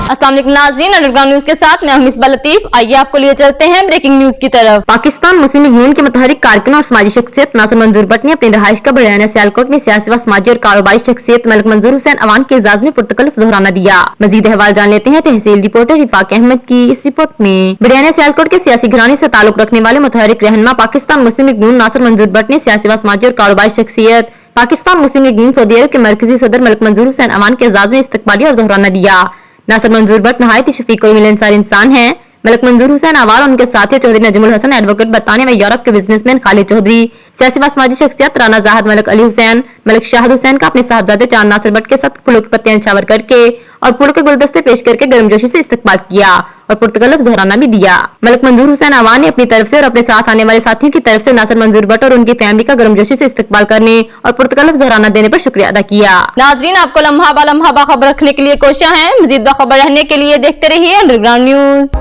अस्सलाम वालेकुम नाज़रीन, अंडरग्राउंड न्यूज के साथ मैं मिसबा लतीफ। आइए आपको लिए चलते हैं ब्रेकिंग न्यूज की तरफ। पाकिस्तान मुस्लिम लीग नून के मुतहरिक कारकुन और समाजी शख्सियत नासिर मंजूर भट्ट ने अपनी रहाइश का बड़ियाना सियालकोट में सियासी व समाजी और कारोबारी शख्सियत मलिक मंजूर हुसैन अवान के एजाज में पुरतकल्लुफ दोहराना दिया। मजीद अहवाल जान लेते हैं तहसील रिपोर्टर रिफाक अहमद की इस रिपोर्ट में। बड़ियाना सियालकोट के सियासी घराने से ताल्लुक रखने वाले मुतहरिक रहनुमा पाकिस्तान मुस्लिम लीग नून नासिर मंजूर भट्ट ने सियासी व समाजी और कारोबारी शख्सियत पाकिस्तान मुस्लिम लीग नून सऊदी अरब के मरकजी सदर मलिक मंजूर हुसैन अवान के एजाज में इस्तकबाली और दोहराना दिया। नासिर मंजूर भट्ट नहायत शफीक और मिलनसार इंसान हैं। मलिक मंजूर हुसैन अवान और उनके साथी चौधरी नजमुल हसन एडवोकेट बताने व यूरोप के बिजनेसमैन खालिद चौधरी, सियासी व समाजी शख्सियत राना जाहद मलिक अली हुसैन, मलिक शाहद हुसैन का अपने साहबजादे चांद नासिर भट्ट के साथ फूलों की पत्तियां निछावर करके और फूलों के गुलदस्ते पेश करके गर्मजोशी से इस्तकबाल किया और पुरतकल्लुफ दोहराना भी दिया। मलिक मंजूर हुसैन अवान ने अपनी तरफ से और अपने साथ आने वाले साथियों की तरफ से नासिर मंजूर भट्ट और उनकी फैमिली का गर्मजोशी से इस्तकबाल करने और पुरतकल्लुफ दोहराना देने पर शुक्रिया अदा किया। नाज़रीन, आपको लम्हा बा खबर रखने के लिए कोशिश है। मजीद खबर रहने के लिए देखते रहिए अंडरग्राउंड न्यूज।